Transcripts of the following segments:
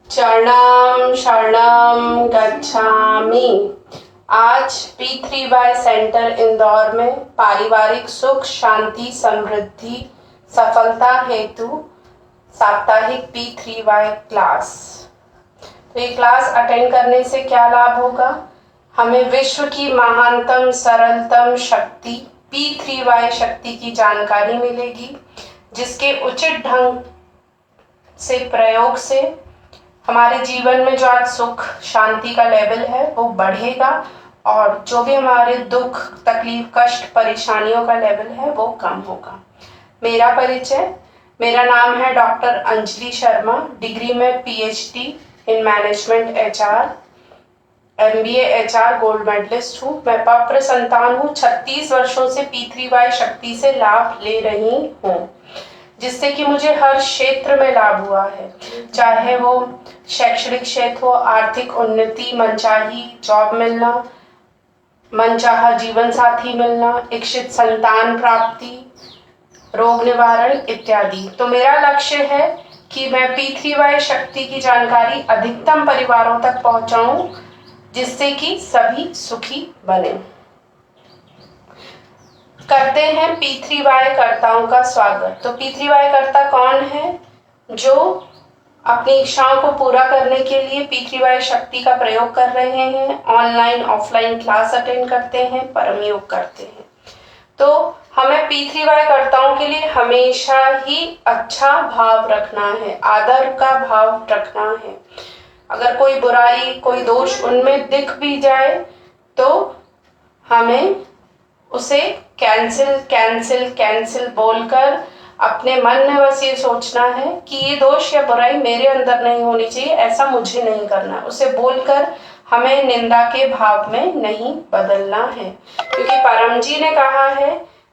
चरणम शरणम गच्छामि। आज P3Y सेंटर इंदौर में पारिवारिक सुख शांति समृद्धि सफलता हेतु साप्ताहिक P3Y क्लास। तो ये क्लास अटेंड करने से क्या लाभ होगा? हमें विश्व की महानतम सरलतम शक्ति P3Y शक्ति की जानकारी मिलेगी, जिसके उचित ढंग से प्रयोग से हमारे जीवन में जो आज सुख शांति का लेवल है वो बढ़ेगा और जो भी हमारे दुख तकलीफ कष्ट परेशानियों का लेवल है वो कम होगा। मेरा परिचय, मेरा नाम है डॉक्टर अंजलि शर्मा। डिग्री में PhD in management HR, MBA HR gold medalist हूँ। मैं पवित्र संतान हूँ। 36 वर्षों से P3Y शक्ति से लाभ ले रही हूँ, जिससे कि मुझे हर क्षेत्र में लाभ हुआ है, चाहे वो शैक्षणिक क्षेत्र हो, आर्थिक उन्नति, मनचाही जॉब मिलना, मनचाहा जीवन साथी मिलना, इच्छित संतान प्राप्ति, रोग निवारण इत्यादि। तो मेरा लक्ष्य है कि मैं P3Y शक्ति की जानकारी अधिकतम परिवारों तक पहुंचाऊं, जिससे कि सभी सुखी बने। करते हैं P3Y कर्ताओं का स्वागत। तो P3Y कर्ता कौन है? जो अपनी इच्छाओं को पूरा करने के लिए P3Y शक्ति का प्रयोग कर रहे हैं, ऑनलाइन ऑफलाइन क्लास अटेंड करते हैं, परम योग करते हैं। तो हमें P3Y कर्ताओं के लिए हमेशा ही अच्छा भाव रखना है, आदर का भाव रखना है। अगर कोई बुराई कोई दोष उनमें दिख भी जाए तो हमें उसे कैंसिल कैंसिल कैंसिल बोलकर अपने मन में बस ये सोचना है कि ये दोष या बुराई मेरे अंदर नहीं होनी चाहिए, ऐसा मुझे नहीं करना। उसे बोलकर हमें निंदा के भाव में नहीं बदलना है, क्योंकि परम जी ने कहा है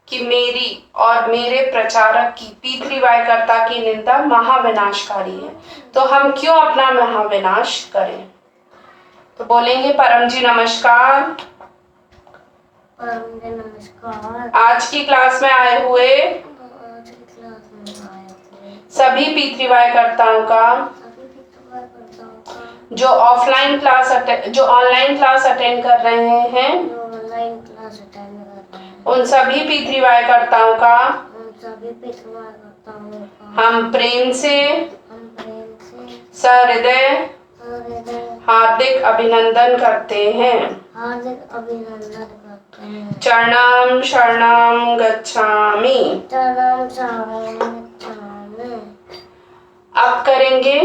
कि मेरी और मेरे प्रचारक की P3Y कर्ता की निंदा महाविनाशकारी है। तो हम क्यों अपना महाविनाश करें? तो बोलेंगे परम जी नमस्कार। नमस्कार। आज की क्लास में आए हुए सभी P3Y कर्ताओं का जो ऑनलाइन क्लास अटेंड कर रहे हैं उन सभी P3Y कर्ताओं का हम प्रेम से सहृदय हार्दिक अभिनंदन करते हैं। चरणम शरणम गच्छामि। अब करेंगे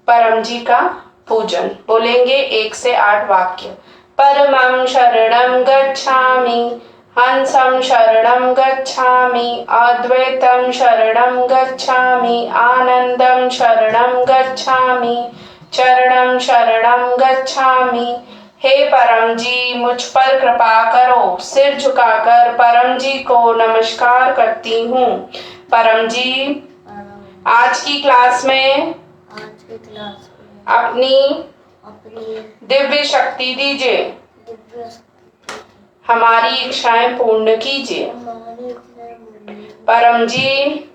परम जी का पूजन। बोलेंगे 1 से 8 वाक्य। परमं शरणं गच्छामि हंसं शरणं गच्छामि, अद्वैतं शरणं गच्छामि, आनंदं शरणं गच्छामि, चरणं शरणं गच्छामि। हे परम जी, मुझ पर कृपा करो। सिर झुकाकर परम जी को नमस्कार करती हूँ। परम जी, आज की क्लास में अपनी दिव्य शक्ति दीजिए, हमारी इच्छाएं पूर्ण कीजिए। परम जी,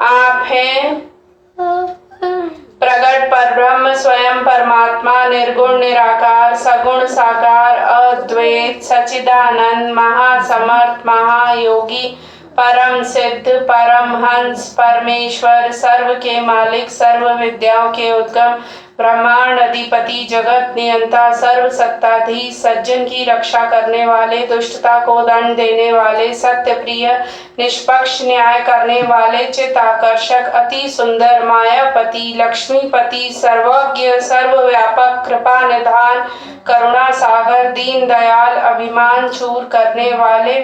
आप हैं प्रगट परब्रह्म स्वयं परमात्मा, निर्गुण निराकार सगुण साकार अद्वैत सच्चिदानंद महासमर्थ महायोगी परम सिद्ध परम हंस परमेश्वर, सर्व के मालिक, सर्व विद्याओं के उद्गम, ब्रह्मांड अधिपति, जगत नियंता, सर्व सत्ताधीश, सज्जन की रक्षा करने वाले, दुष्टता को दंड देने वाले, सत्य प्रिय, निष्पक्ष न्याय करने वाले, चित आकर्षक, अति सुंदर, मायापति, लक्ष्मीपति, सर्वज्ञ, सर्वव्यापक, कृपा निधान, करुणा सागर, दीन दयाल, अभिमान चूर करने वाले,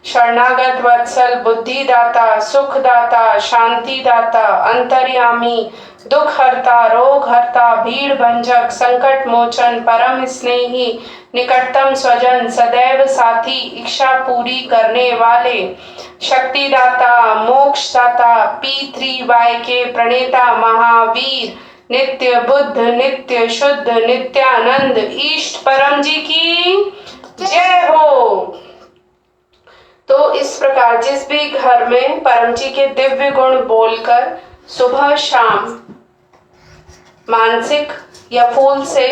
शरणागत वत्सल, बुद्धिदाता, सुखदाता, शांतिदाता, अंतर्यामी, दुख हरता, रोग हरता, भीड़ भंजक, संकट मोचन, परम स्नेही, निकटतम स्वजन, सदैव साथी, इच्छा पूरी करने वाले, शक्तिदाता, मोक्षदाता, P3Y के प्रणेता, महावीर, नित्य बुद्ध, नित्य शुद्ध, नित्यानंद, इष्ट परम जी की जय हो। तो इस प्रकार जिस भी घर में परम जी के दिव्य गुण बोलकर सुबह शाम मानसिक या फूल से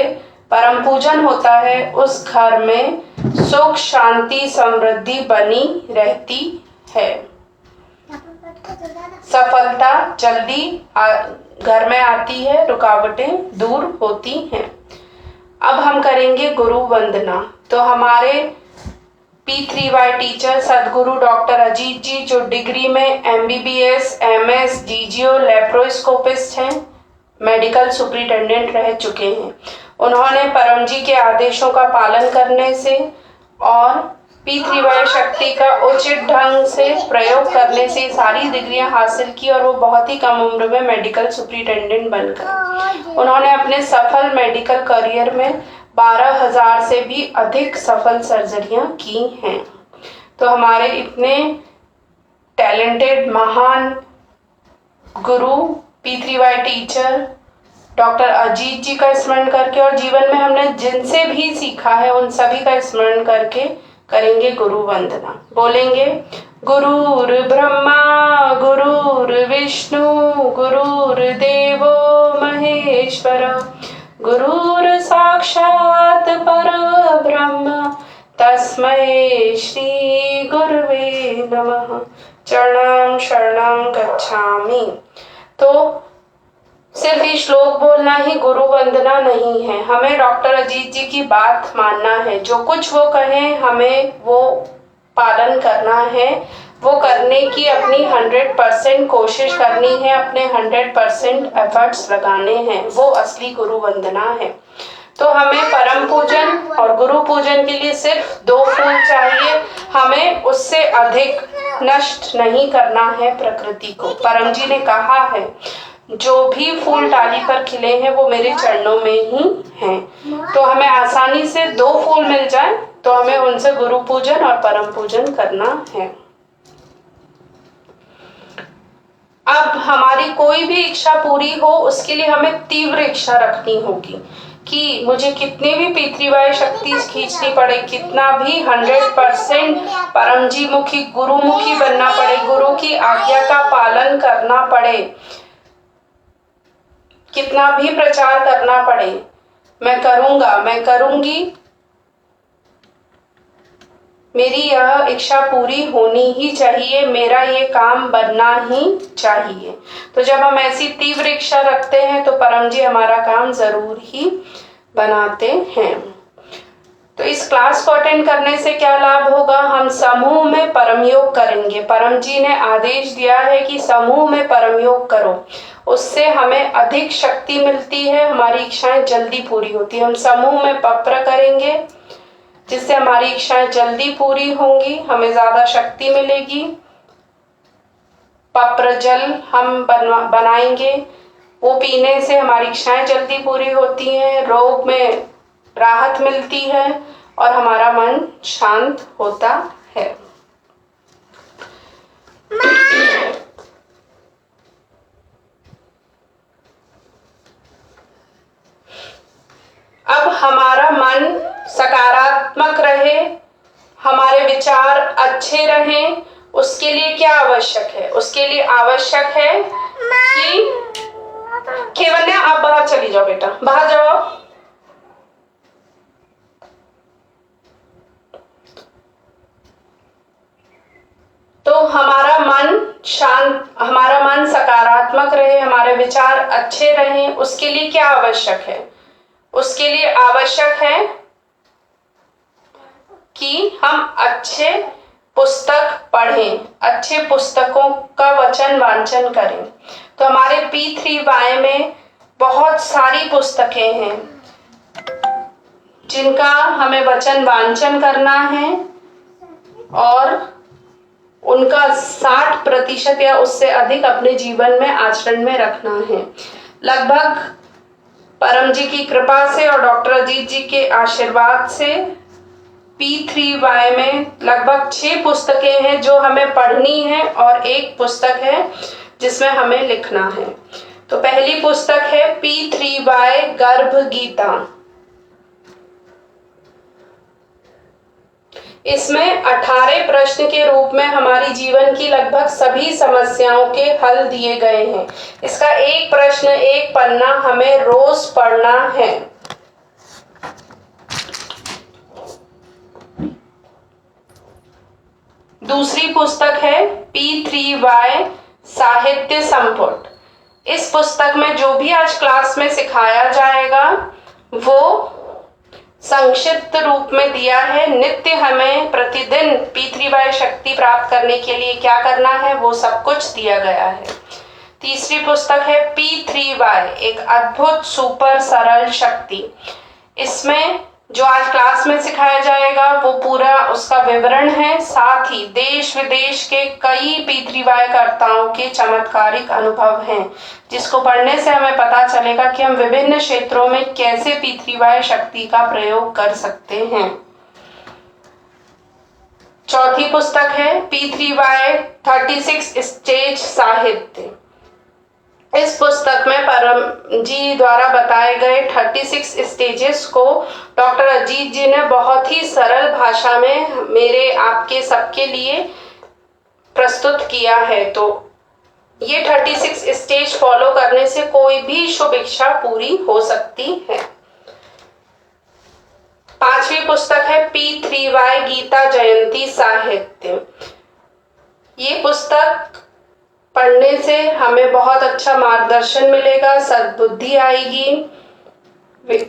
परम पूजन होता है, उस घर में सुख शांति समृद्धि बनी रहती है। सफलता जल्दी घर में आती है, रुकावटें दूर होती हैं। अब हम करेंगे गुरु वंदना। तो हमारे P3Y टीचर सदगुरु डॉक्टर अजीत जी, जो डिग्री में MBBS, MS, DGO, लेप्रोस्कोपिस्ट हैं, मेडिकल सुपरिटेंडेंट रह चुके हैं, उन्होंने परम जी के आदेशों का पालन करने से और P3Y शक्ति का उचित ढंग से प्रयोग करने से सारी डिग्रियां हासिल की और वो बहुत ही कम उम्र में मेडिकल सुपरिटेंडेंट बन गए। उन्होंने अपने सफल मेडिकल करियर में 12,000 से भी अधिक सफल सर्जरियां की हैं। तो हमारे इतने टैलेंटेड महान गुरु P3Y टीचर डॉक्टर अजीत जी का स्मरण करके और जीवन में हमने जिनसे भी सीखा है उन सभी का स्मरण करके करेंगे गुरु वंदना। बोलेंगे गुरुर् ब्रह्मा गुरुर् विष्णु गुरुर्देवो महेश्वर गुरुर् साक्षात् परब्रह्म तस्मै श्री गुरुवे नमः। चरणं शरणं गच्छामि। तो सिर्फ ये श्लोक बोलना ही गुरु वंदना नहीं है, हमें डॉक्टर अजीत जी की बात मानना है। जो कुछ वो कहें हमें वो पालन करना है, वो करने की अपनी 100% कोशिश करनी है, अपने 100% एफर्ट्स लगाने हैं, वो असली गुरु वंदना है। तो हमें परम पूजन और गुरु पूजन के लिए सिर्फ 2 फूल चाहिए, हमें उससे अधिक नष्ट नहीं करना है प्रकृति को। परम जी ने कहा है जो भी फूल डाली पर खिले हैं वो मेरे चरणों में ही हैं। तो हमें आसानी से 2 फूल मिल जाए तो हमें उनसे गुरु पूजन और परम पूजन करना है। अब हमारी कोई भी इच्छा पूरी हो उसके लिए हमें तीव्र इच्छा रखनी होगी कि मुझे कितनी भी P3Y शक्ति खींचनी पड़े, कितना भी 100% परम जी मुखी गुरुमुखी बनना पड़े, गुरु की आज्ञा का पालन करना पड़े, कितना भी प्रचार करना पड़े, मैं करूंगा, मैं करूंगी, मेरी यह इच्छा पूरी होनी ही चाहिए, मेरा ये काम बनना ही चाहिए। तो जब हम ऐसी तीव्र इच्छा रखते हैं तो परम जी हमारा काम जरूर ही बनाते हैं। तो इस क्लास को अटेंड करने से क्या लाभ होगा? हम समूह में परम योग करेंगे। परम जी ने आदेश दिया है कि समूह में परम योग करो, उससे हमें अधिक शक्ति मिलती है, हमारी इच्छाएं जल्दी पूरी होती है। हम समूह में पप्र करेंगे, जिससे हमारी इच्छाएं जल्दी पूरी होंगी, हमें ज्यादा शक्ति मिलेगी। पप्र जल हम बनाएंगे, वो पीने से हमारी इच्छाएं जल्दी पूरी होती हैं, रोग में राहत मिलती है और हमारा मन शांत होता है। अब हमारा मन सकारात्मक रहे, हमारे विचार अच्छे रहें, उसके लिए क्या आवश्यक है? उसके लिए आवश्यक है कि केवन्या आप बाहर चली जाओ, बेटा बाहर जाओ। तो हमारा मन शांत, हमारा मन सकारात्मक रहे, हमारे विचार अच्छे रहें, उसके लिए क्या आवश्यक है? उसके लिए आवश्यक है कि हम अच्छे पुस्तक पढ़ें, अच्छे पुस्तकों का वचन वांचन करें। तो हमारे P3Y में बहुत सारी पुस्तकें हैं जिनका हमें वचन वांचन करना है और उनका 60% या उससे अधिक अपने जीवन में आचरण में रखना है। लगभग परम जी की कृपा से और डॉक्टर अजीत जी के आशीर्वाद से P3Y में लगभग 6 पुस्तकें हैं जो हमें पढ़नी है और एक पुस्तक है जिसमें हमें लिखना है। तो पहली पुस्तक है P3Y गर्भ गीता। इसमें 18 प्रश्न के रूप में हमारी जीवन की लगभग सभी समस्याओं के हल दिए गए हैं। इसका एक प्रश्न, एक पन्ना हमें रोज पढ़ना है। दूसरी पुस्तक है P3Y साहित्य संपुट। इस पुस्तक में जो भी आज क्लास में सिखाया जाएगा वो संक्षिप्त रूप में दिया है। नित्य हमें प्रतिदिन P3Y शक्ति प्राप्त करने के लिए क्या करना है वो सब कुछ दिया गया है। तीसरी पुस्तक है P3Y एक अद्भुत सुपर सरल शक्ति। इसमें जो आज क्लास में सिखाया जाएगा वो पूरा उसका विवरण है, साथ ही देश विदेश के कई P3Y कर्ताओं के चमत्कारिक अनुभव हैं, जिसको पढ़ने से हमें पता चलेगा कि हम विभिन्न क्षेत्रों में कैसे P3Y शक्ति का प्रयोग कर सकते हैं। चौथी पुस्तक है P3Y 36 स्टेज साहित्य। इस पुस्तक में परम जी द्वारा बताए गए 36 स्टेजेस को डॉक्टर अजीत जी ने बहुत ही सरल भाषा में मेरे आपके सबके लिए प्रस्तुत किया है। तो ये 36 स्टेज फॉलो करने से कोई भी शुभ इच्छा पूरी हो सकती है। पांचवी पुस्तक है P3Y गीता जयंती साहित्य। ये पुस्तक पढ़ने से हमें बहुत अच्छा मार्गदर्शन मिलेगा, सद्बुद्धि आएगी,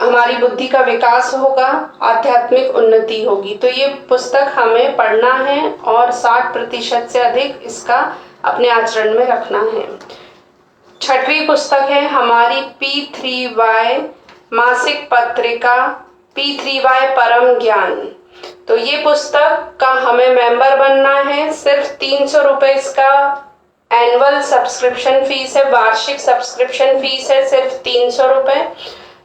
हमारी बुद्धि का विकास होगा, आध्यात्मिक उन्नति होगी। तो ये पुस्तक हमें पढ़ना है और 60% से अधिक इसका अपने आचरण में रखना है। छठवीं पुस्तक है हमारी P3Y मासिक पत्रिका P3Y परम ज्ञान। तो ये पुस्तक का हमें मेंबर बनना है। सिर्फ 300 रुपए इसका एनुअल सब्सक्रिप्शन फीस है, वार्षिक सब्सक्रिप्शन फीस है सिर्फ 300 रुपए,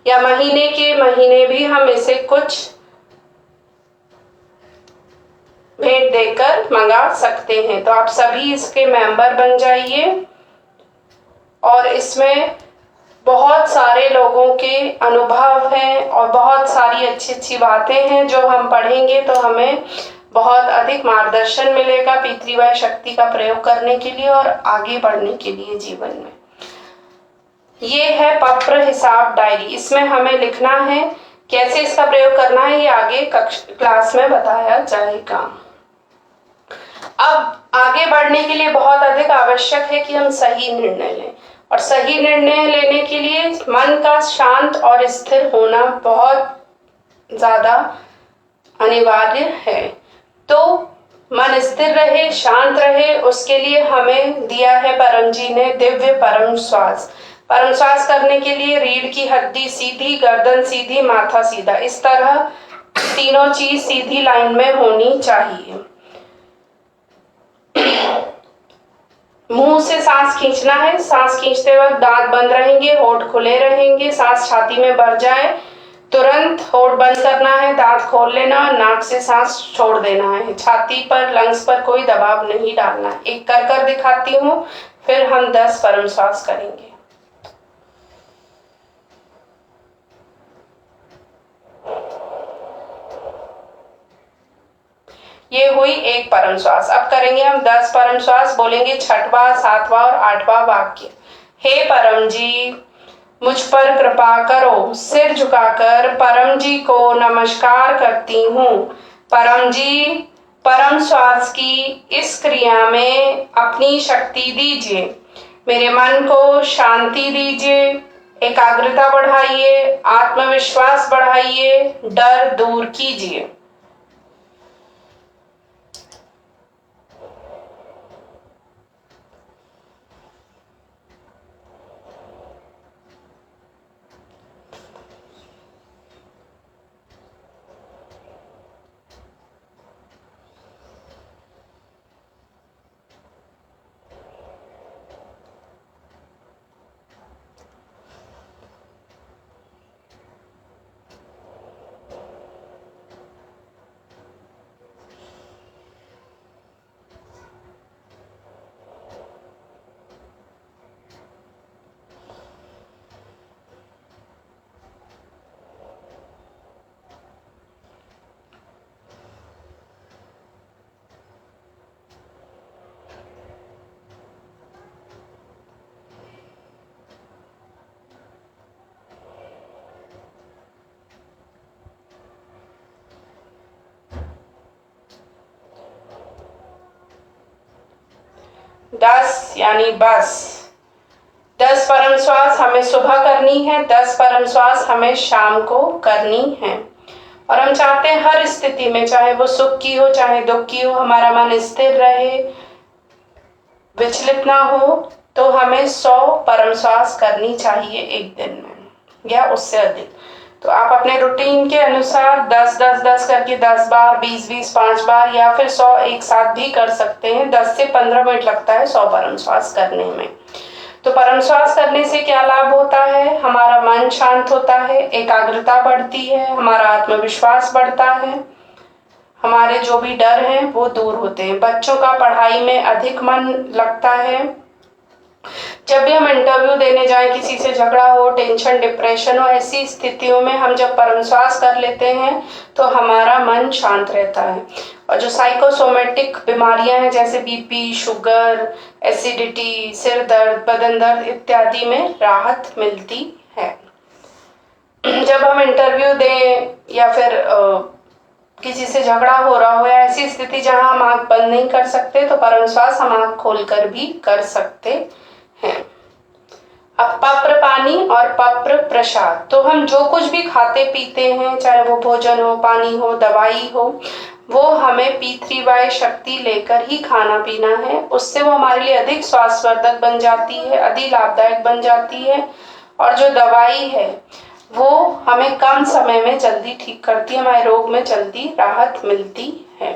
या महीने के महीने भी हम इसे कुछ भेंट देकर मंगा सकते हैं। तो आप सभी इसके मेंबर बन जाइए और इसमें बहुत सारे लोगों के अनुभव हैं और बहुत सारी अच्छी अच्छी बातें हैं जो हम पढ़ेंगे तो हमें बहुत अधिक मार्गदर्शन मिलेगा P3Y शक्ति का प्रयोग करने के लिए और आगे बढ़ने के लिए जीवन में। ये है पत्र हिसाब डायरी। इसमें हमें लिखना है, कैसे इसका प्रयोग करना है ये आगे क्लास में बताया जाएगा। अब आगे बढ़ने के लिए बहुत अधिक आवश्यक है कि हम सही निर्णय लें, और सही निर्णय लेने के लिए मन का शांत और स्थिर होना बहुत ज्यादा अनिवार्य है। तो मन स्थिर रहे, शांत रहे, उसके लिए हमें दिया है परम जी ने दिव्य परम श्वास। परम श्वास करने के लिए रीढ़ की हड्डी सीधी, गर्दन सीधी, माथा सीधा, इस तरह तीनों चीज सीधी लाइन में होनी चाहिए। मुंह से सांस खींचना है, सांस खींचते वक्त दांत बंद रहेंगे, होठ खुले रहेंगे। सांस छाती में भर जाए तुरंत होठ बंद करना है, दांत खोल लेना, नाक से सांस छोड़ देना है। छाती पर, लंग्स पर कोई दबाव नहीं डालना है। एक कर दिखाती हूँ, फिर हम 10 परम श्वास करेंगे। ये हुई एक परम श्वास। अब करेंगे हम 10 परम श्वास। बोलेंगे 6वां, 7वां और 8वां वाक्य। हे परम जी, मुझ पर कृपा करो। सिर झुकाकर परम जी को नमस्कार करती हूँ। परम जी, परम श्वास की इस क्रिया में अपनी शक्ति दीजिए। मेरे मन को शांति दीजिए, एकाग्रता बढ़ाइए, आत्मविश्वास बढ़ाइए, डर दूर कीजिए। दस यानी बस। 10 परम श्वास हमें सुबह करनी है, 10 परम श्वास हमें शाम को करनी है। और हम चाहते हैं हर स्थिति में, चाहे वो सुख की हो चाहे दुख की हो, हमारा मन स्थिर रहे, विचलित ना हो। तो हमें 100 परम श्वास करनी चाहिए एक दिन में या उससे अधिक। तो आप अपने रूटीन के अनुसार 10-10-10 करके 10 बार, 20-20, 5 बार या फिर 100 एक साथ भी कर सकते हैं। 10 से 15 मिनट लगता है 100 परम श्वास करने में। तो परम श्वास करने से क्या लाभ होता है? हमारा मन शांत होता है, एकाग्रता बढ़ती है, हमारा आत्मविश्वास बढ़ता है, हमारे जो भी डर हैं वो दूर होते हैं। बच्चों का पढ़ाई में अधिक मन लगता है। जब भी हम इंटरव्यू देने जाएं, किसी से झगड़ा हो, टेंशन, डिप्रेशन हो, ऐसी स्थितियों में हम जब परम श्वास कर लेते हैं तो हमारा मन शांत रहता है। और जो साइकोसोमेटिक बीमारियां हैं जैसे बीपी, शुगर, एसिडिटी, सिर दर्द, बदन दर्द इत्यादि में राहत मिलती है। जब हम इंटरव्यू दें या फिर किसी से झगड़ा हो रहा हो या ऐसी स्थिति जहां हम आंख बंद नहीं कर सकते, तो परम श्वास हम आंख खोलकर भी कर सकते हैं। अब पप्र पानी और पप्र प्रसाद। तो हम जो कुछ भी खाते पीते हैं, चाहे वो भोजन हो, पानी हो, दवाई हो, वो हमें P3Y शक्ति लेकर ही खाना पीना है। उससे वो हमारे लिए अधिक स्वास्थ्यवर्धक बन जाती है, अधिक लाभदायक बन जाती है। और जो दवाई है वो हमें कम समय में जल्दी ठीक करती है, हमारे रोग में जल्दी राहत मिलती है।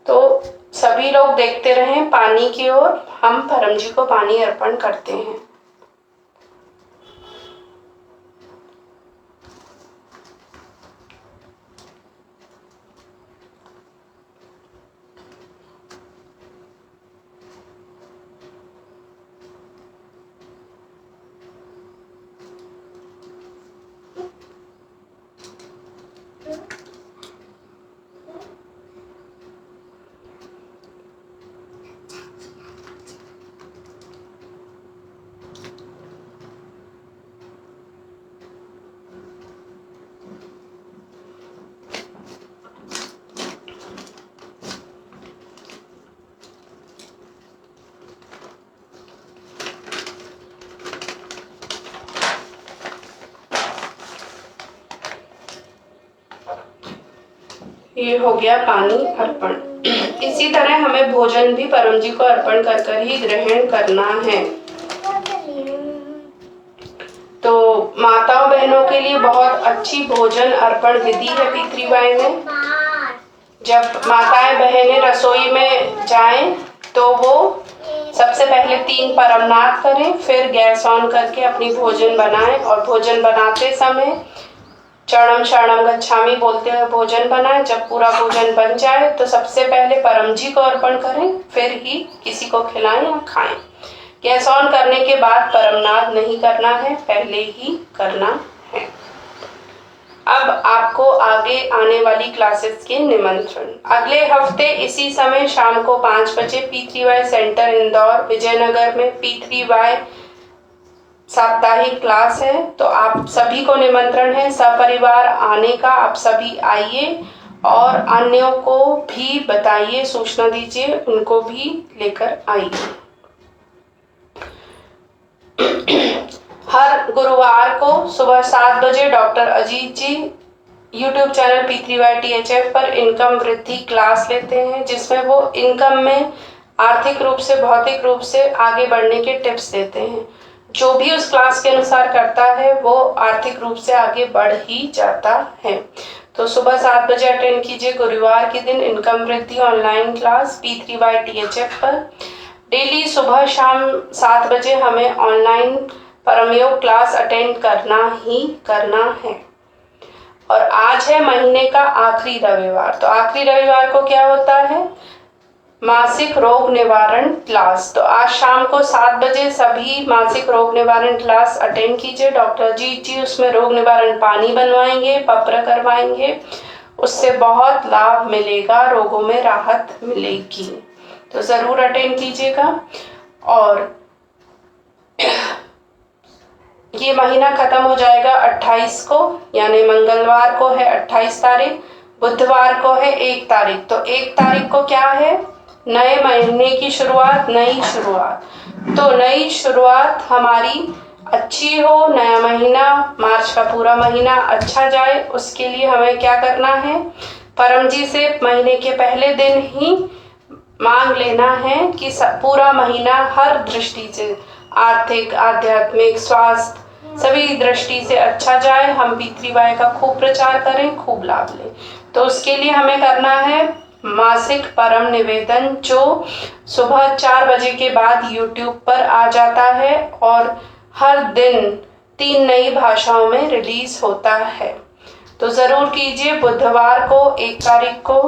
तो सभी लोग देखते रहें पानी की ओर। हम परम जी को पानी अर्पण करते हैं। ये हो गया पानी अर्पण। इसी तरह हमें भोजन भी परम जी को अर्पण कर कर ही ग्रहण करना है। तो माताओं बहनों के लिए बहुत अच्छी भोजन अर्पण विधि है P3Y में। जब माताएं बहनें रसोई में जाएं तो वो सबसे पहले 3 परमनाद करें, फिर गैस ऑन करके अपनी भोजन बनाएं और भोजन बनाते समय चरणम शरणम गच्छामि बोलते हुए भोजन बनाएं। जब पूरा भोजन बन जाए तो सबसे पहले परम जी को अर्पण करें, फिर ही किसी को खिलाएं या खाएं। गैस ऑन करने के बाद परमनाद नहीं करना है, पहले ही करना है। अब आपको आगे आने वाली क्लासेस के निमंत्रण। अगले हफ्ते इसी समय शाम को 5 बजे P3Y सेंटर इंदौर विजयनगर में P3Y साप्ताहिक क्लास है। तो आप सभी को निमंत्रण है सपरिवार आने का। आप सभी आइए और अन्यों को भी बताइए, सूचना दीजिए, उनको भी लेकर आइए। हर गुरुवार को सुबह 7 बजे डॉक्टर अजीत जी YouTube चैनल P3Y THF पर इनकम वृद्धि क्लास लेते हैं, जिसमें वो इनकम में आर्थिक रूप से भौतिक रूप से आगे बढ़ने के टिप्स देते हैं। जो भी उस क्लास के अनुसार करता है वो आर्थिक रूप से आगे बढ़ ही जाता है। तो सुबह 7 बजे अटेंड कीजिए गुरुवार के दिन इनकम वृद्धि ऑनलाइन क्लास P3Y THF पर। डेली सुबह शाम 7 बजे हमें ऑनलाइन परमयोग क्लास अटेंड करना ही करना है। और आज है महीने का आखिरी रविवार। तो आखिरी रविवार को क्या होता है? मासिक रोग निवारण क्लास। तो आज शाम को 7 बजे सभी मासिक रोग निवारण क्लास अटेंड कीजिए। डॉक्टर जी उसमें रोग निवारण पानी बनवाएंगे, पप्र करवाएंगे, उससे बहुत लाभ मिलेगा, रोगों में राहत मिलेगी। तो जरूर अटेंड कीजिएगा। और ये महीना खत्म हो जाएगा 28 को, यानी मंगलवार को है 28 तारीख, बुधवार को है 1 तारीख। तो 1 तारीख को क्या है? नए महीने की शुरुआत, नई शुरुआत। तो नई शुरुआत हमारी अच्छी हो, नया महीना, मार्च का पूरा महीना अच्छा जाए, उसके लिए हमें क्या करना है? परम जी से महीने के पहले दिन ही मांग लेना है कि पूरा महीना हर दृष्टि से, आर्थिक, आध्यात्मिक, स्वास्थ्य, सभी दृष्टि से अच्छा जाए। हम P3Y का खूब प्रचार करें, खूब लाभ लें। तो उसके लिए हमें करना है मासिक परम निवेदन, जो सुबह 4 बजे के बाद YouTube पर आ जाता है और हर दिन 3 नई भाषाओं में रिलीज होता है। तो जरूर कीजिए बुधवार को 1 तारीख को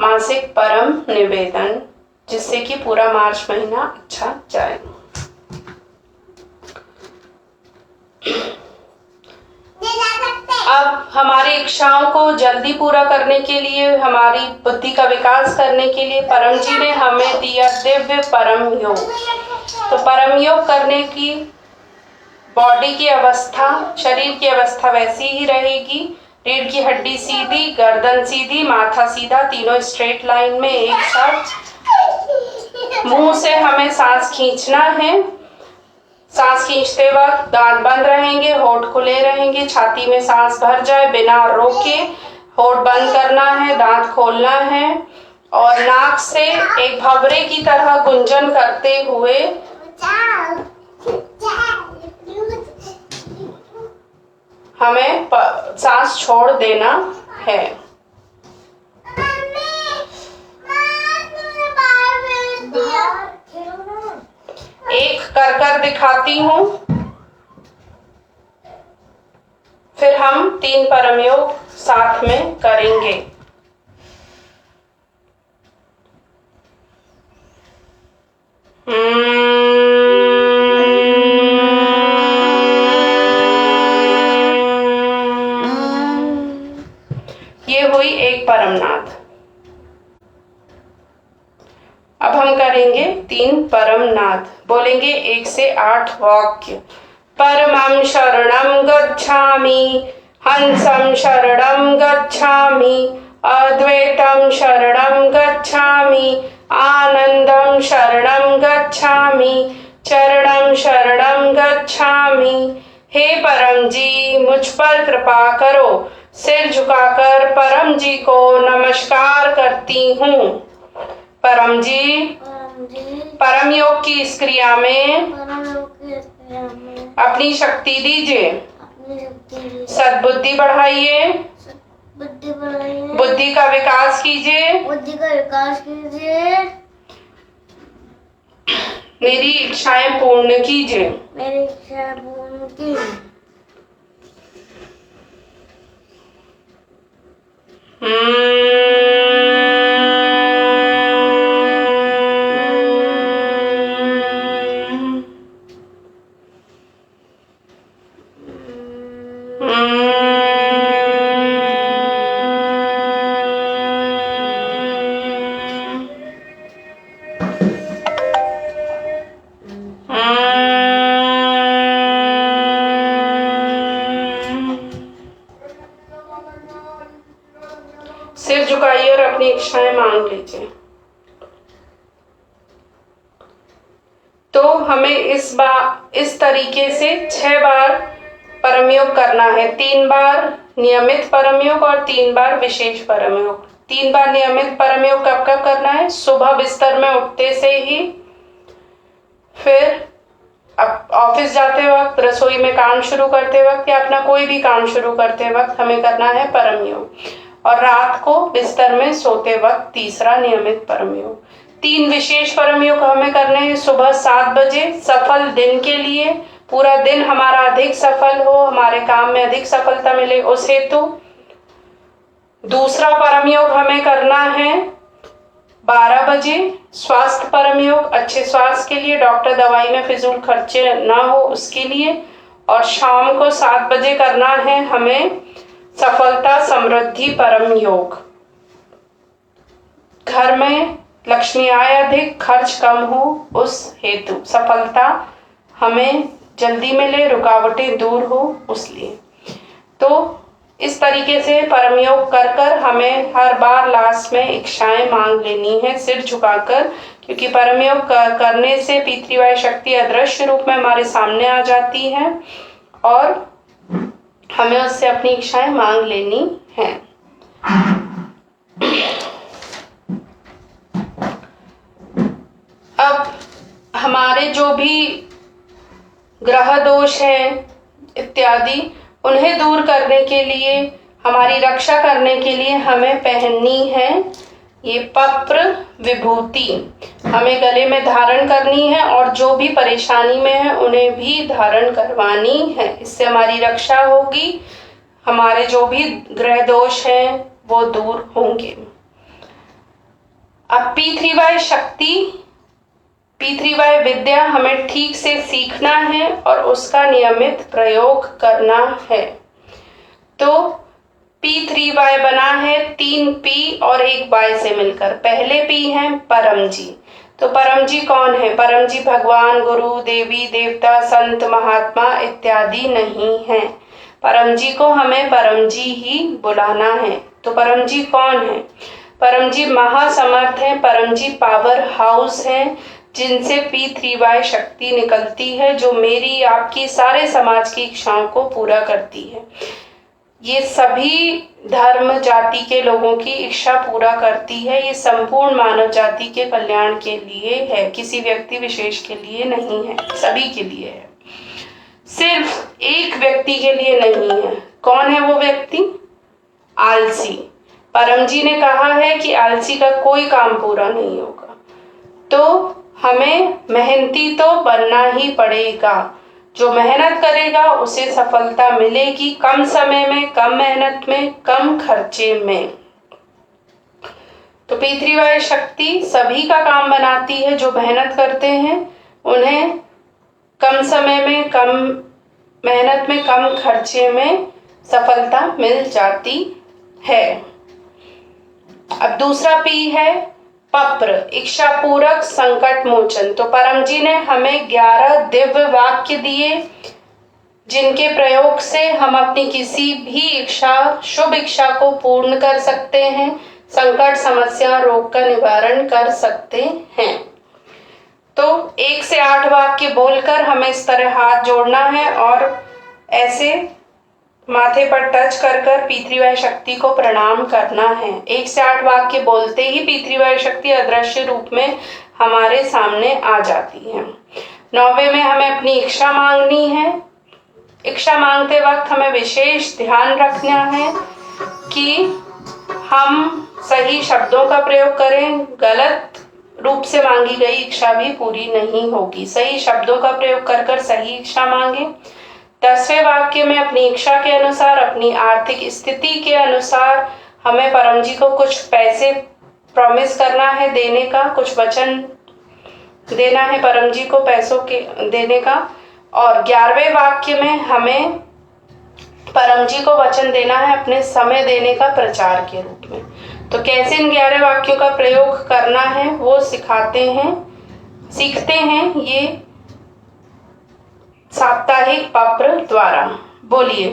मासिक परम निवेदन, जिससे कि पूरा मार्च महीना अच्छा जाए। अब हमारी इच्छाओं को जल्दी पूरा करने के लिए, हमारी बुद्धि का विकास करने के लिए परम जी ने हमें दिया दिव्य परम योग। तो परम योग करने की बॉडी की अवस्था, शरीर की अवस्था वैसी ही रहेगी। रीढ़ की हड्डी सीधी, गर्दन सीधी, माथा सीधा, तीनों स्ट्रेट लाइन में एक साथ। मुंह से हमें सांस खींचना है। सांस खींचते वक्त दांत बंद रहेंगे, होठ खुले रहेंगे, छाती में सांस भर जाए बिना रोके होठ बंद करना है, दांत खोलना है और नाक से एक भंवरे की तरह गुंजन करते हुए हमें सांस छोड़ देना है। एक कर दिखाती हूँ, फिर हम 3 परम योग साथ में करेंगे। ये हुई एक परमनाद। अब हम करेंगे 3 परम नाद। बोलेंगे 1 से 8 वाक्य। परमं शरणं गच्छामि, हंसं शरणं गच्छामि, अद्वैतं शरणं गच्छामि, आनंदं शरणं गच्छामि, चरणं शरणं गच्छामि। हे परम जी, मुझ पर कृपा करो। सिर झुकाकर परम जी को नमस्कार करती हूँ। परम जी, परम योग की इस क्रिया में अपनी शक्ति दीजिए। सद्बुद्धि बढ़ाइए। बुद्धि का विकास कीजिए। मेरी इच्छाएं पूर्ण कीजिए। सिर झुकाइए और अपनी इच्छाएं मांग लीजिए। तो हमें इस तरीके से 6 बार परम योग करना है। 3 बार नियमित परम योग और 3 बार विशेष परम योग। 3 बार नियमित परम योग कब कब करना है? सुबह बिस्तर में उठते से ही, फिर ऑफिस जाते वक्त, रसोई में काम शुरू करते वक्त या अपना कोई भी काम शुरू करते वक्त हमें करना है परम योग। और रात को बिस्तर में सोते वक्त तीसरा नियमित परम योग। 3 विशेष परम योग हमें करने हैं सुबह 7 बजे, सफल दिन के लिए। पूरा दिन हमारा अधिक सफल हो, हमारे काम में अधिक सफलता मिले, उस हेतु। दूसरा परम योग हमें करना है 12 बजे, स्वास्थ्य परम योग, अच्छे स्वास्थ्य के लिए, डॉक्टर दवाई में फिजूल खर्चे ना हो उसके लिए। और शाम को 7 बजे करना है हमें सफलता समृद्धि परम योग। घर में लक्ष्मी आय अधिक, खर्च कम हो, उस हेतु। सफलता हमें जल्दी मिले, रुकावटें दूर हो, उसलिए। तो इस तरीके से परम योग कर कर हमें हर बार लास्ट में इच्छाएं मांग लेनी है सिर झुकाकर, क्योंकि परम योग करने से पितृवायु शक्ति अदृश्य रूप में हमारे सामने आ जाती है और हमें उससे अपनी इच्छाएं मांग लेनी है। अब हमारे जो भी ग्रह दोष हैं इत्यादि, उन्हें दूर करने के लिए, हमारी रक्षा करने के लिए हमें पहननी है ये पप्र विभूति। हमें गले में धारण करनी है और जो भी परेशानी में है उन्हें भी धारण करवानी है। इससे हमारी रक्षा होगी, हमारे जो भी ग्रह दोष हैं वो दूर होंगे। अब P3Y शक्ति, P3Y विद्या हमें ठीक से सीखना है और उसका नियमित प्रयोग करना है। तो P3Y बना है 3 P और 1 Y से मिलकर। पहले P है परम जी। तो परम जी कौन है? परम जी भगवान, गुरु, देवी, देवता, संत, महात्मा इत्यादि नहीं है। परम जी को हमें परम जी ही बुलाना है। तो परम जी कौन है? परम जी महासमर्थ है, परम जी पावर हाउस है, जिनसे P3Y शक्ति निकलती है, जो मेरी आपकी सारे समाज की इच्छाओं को पूरा करती है। ये सभी धर्म जाति के लोगों की इच्छा पूरा करती है। ये संपूर्ण मानव जाति के कल्याण के लिए है, किसी व्यक्ति विशेष के लिए नहीं है, सभी के लिए है। सिर्फ एक व्यक्ति के लिए नहीं है। कौन है वो व्यक्ति? आलसी। परम जी ने कहा है कि आलसी का कोई काम पूरा नहीं होगा। तो हमें मेहनती तो बनना ही पड़ेगा। जो मेहनत करेगा उसे सफलता मिलेगी, कम समय में, कम मेहनत में, कम खर्चे में। तो P3Y शक्ति सभी का काम बनाती है। जो मेहनत करते हैं उन्हें कम समय में, कम मेहनत में, कम खर्चे में सफलता मिल जाती है। अब दूसरा P है पप्र, इच्छा पूरक संकट मोचन। तो परम जी ने हमें 11 दिव्य वाक्य दिए, जिनके प्रयोग से हम अपनी किसी भी इच्छा, शुभ इच्छा को पूर्ण कर सकते हैं, संकट, समस्या, रोग का निवारण कर सकते हैं। तो 1 से 8 वाक्य बोलकर हमें इस तरह हाथ जोड़ना है और ऐसे माथे पर टच कर कर P3Y शक्ति को प्रणाम करना है। 1 से 8 वाक्य बोलते ही P3Y शक्ति अदृश्य रूप में हमारे सामने आ जाती है। 9वें में हमें अपनी इच्छा मांगनी है। इच्छा मांगते वक्त हमें विशेष ध्यान रखना है कि हम सही शब्दों का प्रयोग करें। गलत रूप से मांगी गई इच्छा भी पूरी नहीं होगी। सही शब्दों का प्रयोग कर कर सही इच्छा मांगे। 10वें वाक्य में अपनी इच्छा के अनुसार, अपनी आर्थिक स्थिति के अनुसार हमें परम जी को कुछ पैसे प्रॉमिस करना है देने का, कुछ वचन देना है परम जी को पैसों के देने का। और 11वें वाक्य में हमें परम जी को वचन देना है अपने समय देने का प्रचार के रूप में। तो कैसे इन 11 वाक्यों का प्रयोग करना है वो सीखते हैं ये साप्ताहिक पत्र द्वारा। बोलिए,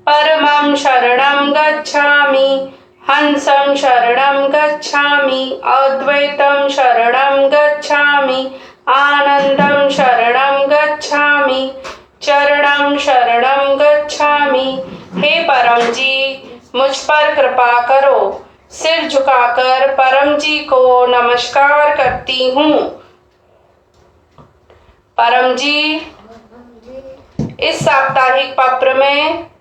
परमं शरणं गच्छामि, हंसं शरणं गच्छामि, अद्वैतं शरणं गच्छामि, आनंदं शरणं गच्छामि, चरणं शरणं गच्छामि। हे परम जी, मुझ पर कृपा करो। सिर झुकाकर परम जी को नमस्कार करती हूँ। परम जी, इस साप्ताहिक पत्र में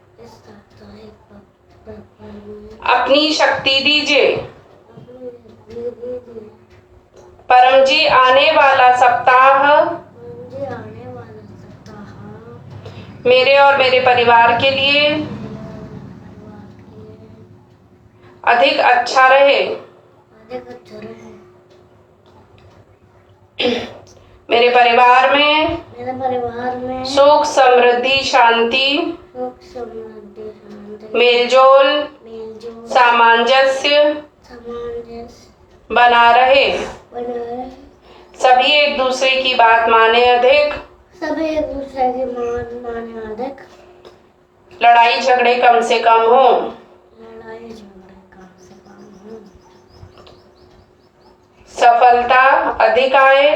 अपनी शक्ति दीजिए। परम जी, आने वाला सप्ताह मेरे और मेरे परिवार के लिए अधिक अच्छा रहे। मेरे परिवार में सुख समृद्धि शांति, मेलजोल सामंजस्य बना रहे। सभी एक दूसरे की बात माने अधिक, लड़ाई झगड़े कम से कम हो। सफलता अधिक आए,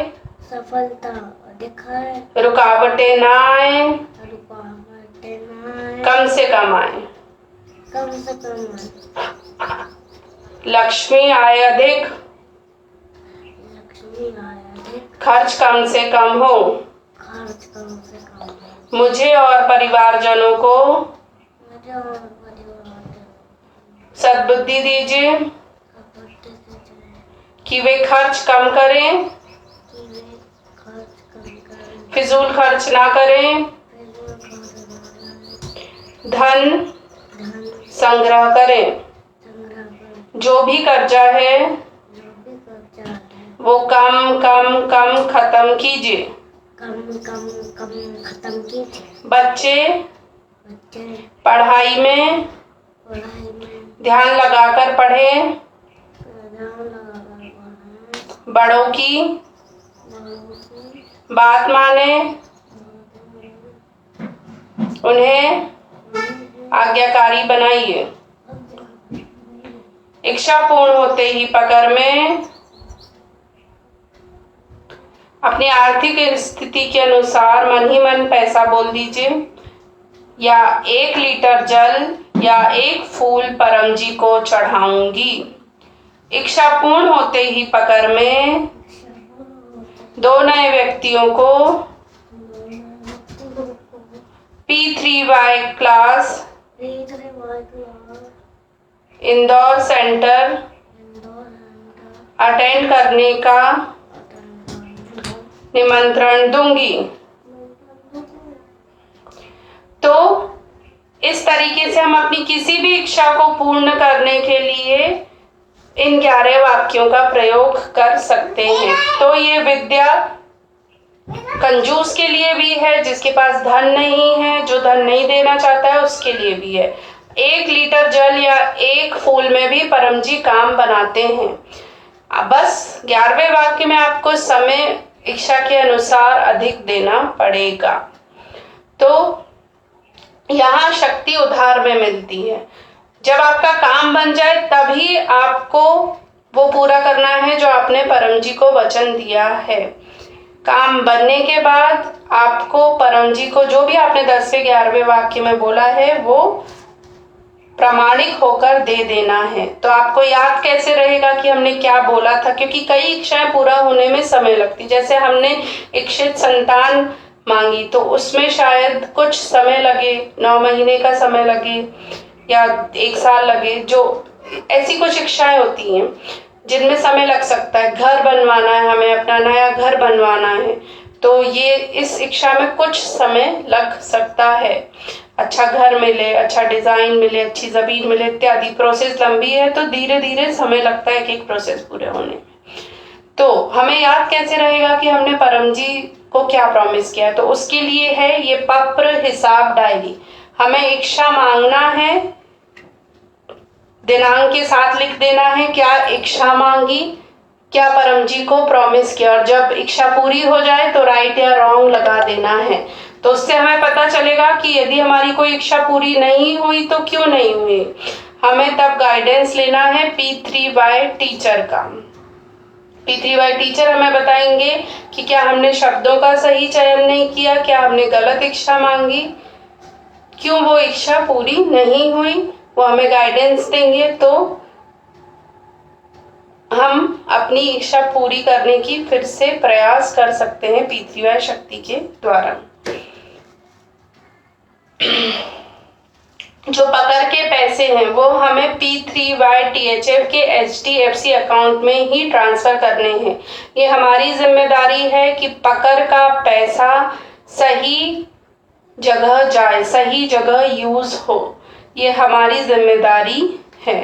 रुकावटें ना आए, कम से कम आए। लक्ष्मी आए अधिक, खर्च कम से कम हो। मुझे और परिवारजनों को सद्बुद्धि दीजिए कि वे खर्च कम करें, फिजूल खर्च ना करें, धन संग्रह करें। जो भी कर्जा है वो कम खत्म कीजिए। बच्चे पढ़ाई में ध्यान लगाकर पढ़ें। बड़ों की बात माने, उन्हें आज्ञाकारी बनाइए। इच्छा पूर्ण होते ही पकड़ में अपनी आर्थिक स्थिति के अनुसार मन ही मन पैसा बोल दीजिए, या 1 लीटर जल या 1 फूल परम जी को चढ़ाऊंगी। इच्छा पूर्ण होते ही पकड़ में 2 नए व्यक्तियों को P3Y class Indore centre attend करने का निमंत्रण दूंगी। तो इस तरीके से हम अपनी किसी भी इच्छा को पूर्ण करने के लिए इन 11 वाक्यों का प्रयोग कर सकते हैं। तो ये विद्या कंजूस के लिए भी है, जिसके पास धन नहीं है, जो धन नहीं देना चाहता है उसके लिए भी है। 1 लीटर जल या 1 फूल में भी परम जी काम बनाते हैं। बस 11वें वाक्य में आपको समय इच्छा के अनुसार अधिक देना पड़ेगा। तो यहाँ शक्ति उधार में मिलती है। जब आपका काम बन जाए तभी आपको वो पूरा करना है जो आपने परम जी को वचन दिया है। काम बनने के बाद आपको परम जी को जो भी आपने 10वें 11वें वाक्य में बोला है वो प्रामाणिक होकर दे देना है। तो आपको याद कैसे रहेगा कि हमने क्या बोला था, क्योंकि कई इच्छाएं पूरा होने में समय लगती। जैसे हमने इच्छित संतान मांगी तो उसमें शायद कुछ समय लगे, 9 महीने का समय लगे या 1 साल लगे। जो ऐसी कुछ इच्छाएं होती हैं जिनमें समय लग सकता है। घर बनवाना है, हमें अपना नया घर बनवाना है, तो ये इस इच्छा में कुछ समय लग सकता है। अच्छा घर मिले, अच्छा डिजाइन मिले, अच्छी जमीन मिले इत्यादि। प्रोसेस लंबी है तो धीरे धीरे समय लगता है एक प्रोसेस पूरे होने में। तो हमें याद कैसे रहेगा कि हमने परम जी को क्या प्रॉमिस किया। तो उसके लिए है ये पत्र हिसाब डायरी। हमें इच्छा मांगना है, दिनांक के साथ लिख देना है क्या इच्छा मांगी, क्या परम जी को प्रॉमिस किया, और जब इच्छा पूरी हो जाए तो राइट या रॉन्ग लगा देना है। तो उससे हमें पता चलेगा कि यदि हमारी कोई इच्छा पूरी नहीं हुई तो क्यों नहीं हुई। हमें तब गाइडेंस लेना है P3Y टीचर का। P3Y टीचर हमें बताएंगे कि क्या हमने शब्दों का सही चयन नहीं किया, क्या हमने गलत इच्छा मांगी, क्यों वो इच्छा पूरी नहीं हुई, वो हमें गाइडेंस देंगे। तो हम अपनी इच्छा पूरी करने की फिर से प्रयास कर सकते हैं P3Y शक्ति के द्वारा। जो पकड़ के पैसे हैं वो हमें P3Y THF के HDFC अकाउंट में ही ट्रांसफर करने हैं। ये हमारी जिम्मेदारी है कि पकड़ का पैसा सही जगह जाए, सही जगह यूज हो, ये हमारी जिम्मेदारी है।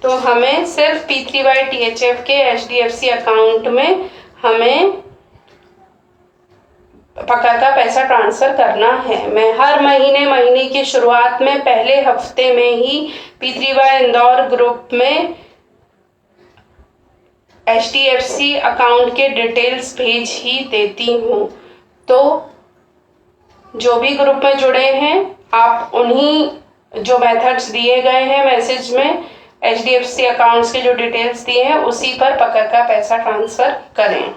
तो हमें सिर्फ P3Y THF के HDFC अकाउंट में हमें पकड़ का पैसा ट्रांसफर करना है। मैं हर महीने की शुरुआत में पहले हफ्ते में ही P3Y इंदौर ग्रुप में HDFC अकाउंट के डिटेल्स भेज ही देती हूँ। तो जो भी ग्रुप में जुड़े हैं आप उन्हीं जो मेथड्स दिए गए हैं मैसेज में, HDFC अकाउंट्स के जो डिटेल्स दिए हैं उसी पर पकड़ का पैसा ट्रांसफर करें।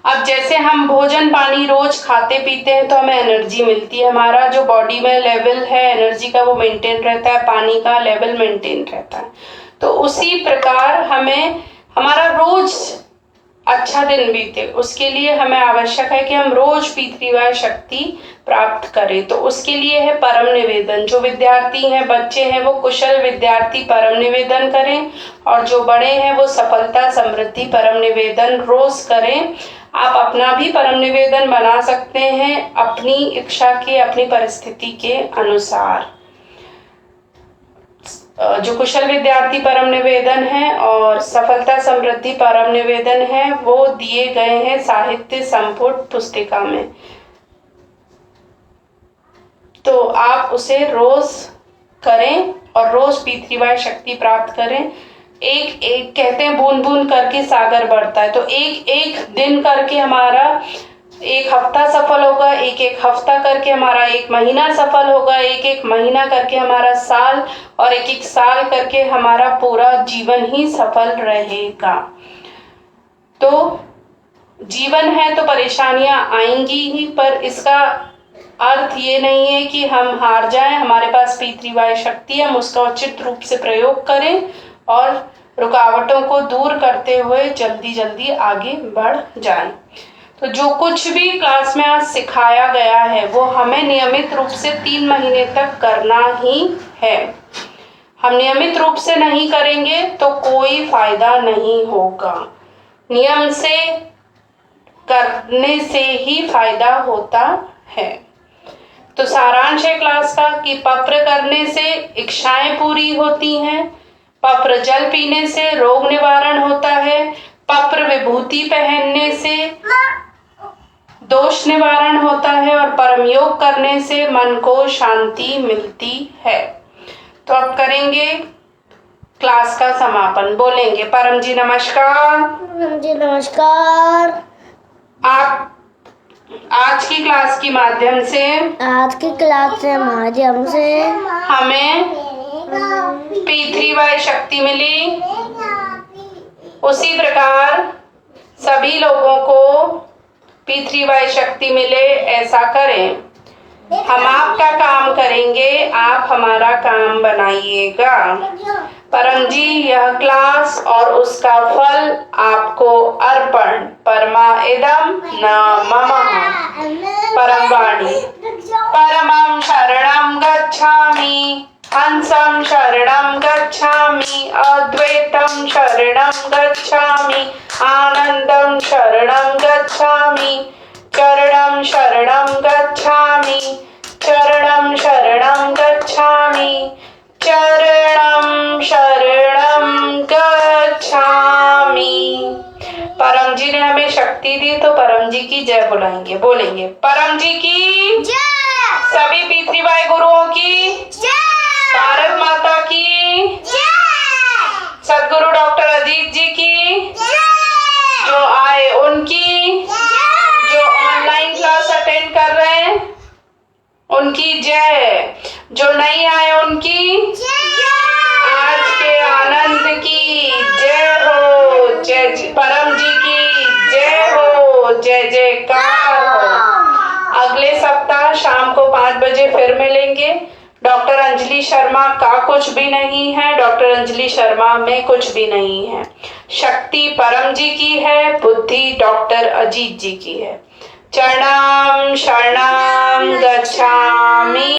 अब जैसे हम भोजन पानी रोज खाते पीते हैं तो हमें एनर्जी मिलती है, हमारा जो बॉडी में लेवल है एनर्जी का वो मेंटेन रहता है, पानी का लेवल मेंटेन रहता है। तो उसी प्रकार हमें हमारा रोज अच्छा दिन बीते, उसके लिए हमें आवश्यक है कि हम रोज P3Y शक्ति प्राप्त करें। तो उसके लिए है परम निवेदन। जो विद्यार्थी हैं, बच्चे हैं, वो कुशल विद्यार्थी परम निवेदन करें, और जो बड़े हैं वो सफलता समृद्धि परम निवेदन रोज करें। आप अपना भी परम निवेदन बना सकते हैं अपनी इच्छा के, अपनी परिस्थिति के अनुसार। जो कुशल विद्यार्थी परम निवेदन है और सफलता समृद्धि परम निवेदन है वो दिए गए हैं साहित्य संपुट पुस्तिका में। तो आप उसे रोज करें और रोज P3Y शक्ति प्राप्त करें। एक एक कहते हैं बूंद बूंद करके सागर बढ़ता है। तो एक एक दिन करके हमारा एक हफ्ता सफल होगा, एक एक हफ्ता करके हमारा एक महीना सफल होगा, एक एक महीना करके हमारा साल, और एक एक साल करके हमारा पूरा जीवन ही सफल रहेगा। तो जीवन है तो परेशानियां आएंगी ही, पर इसका अर्थ ये नहीं है कि हम हार जाएं। हमारे पास P3Y शक्ति है, हम उसका उचित रूप से प्रयोग करें और रुकावटों को दूर करते हुए जल्दी जल्दी आगे बढ़ जाएं। तो जो कुछ भी क्लास में आज सिखाया गया है वो हमें नियमित रूप से 3 महीने तक करना ही है। हम नियमित रूप से नहीं करेंगे तो कोई फायदा नहीं होगा। नियम से करने से ही फायदा होता है। तो सारांश है क्लास का कि पत्र करने से इच्छाएं पूरी होती हैं, पत्र जल पीने से रोग निवारण होता है, पत्र विभूति पहनने से दोष निवारण होता है, और परम योग करने से मन को शांति मिलती है। तो अब करेंगे क्लास का समापन। बोलेंगे परम जी नमस्कार। परम जी नमस्कार। आप आज की क्लास के माध्यम से हमें P3Y शक्ति मिली। उसी प्रकार सभी लोगों को P3Y शक्ति मिले, ऐसा करें। हम आपका काम करेंगे, आप हमारा काम बनाइएगा। परम जी, यह क्लास और उसका फल आपको अर्पण। परमा इदम न ममः। परम वाणी। परमं शरणं गच्छामि, हंसं शरणं गच्छामि, अद्वैतं शरणं गच्छामि, आनंदं शरणं गच्छामि, चरणं शरणं गच्छामि, चरणं शरणं गच्छामि, चरणं शरणं गच्छामि। परम जी ने हमें शक्ति दी तो परम जी की जय बुलाएंगे, बोलेंगे परम जी की जय। सभी पितृवाय गुरुओं की जय। भारत माता की जय। सदगुरु डॉक्टर अजीत जी की जय। जो आए उनकी, जो ऑनलाइन क्लास अटेंड कर रहे हैं उनकी जय, जो नहीं आए उनकी आज के आनंद की जय हो। जय परम जी की जय हो, जय जयकार हो। अगले सप्ताह शाम को 5 बजे फिर मिलेंगे। डॉक्टर अंजलि शर्मा का कुछ भी नहीं है, डॉक्टर अंजलि शर्मा में कुछ भी नहीं है। शक्ति परम जी की है, बुद्धि डॉक्टर अजीत जी की है। चरणं शरणं गच्छामि।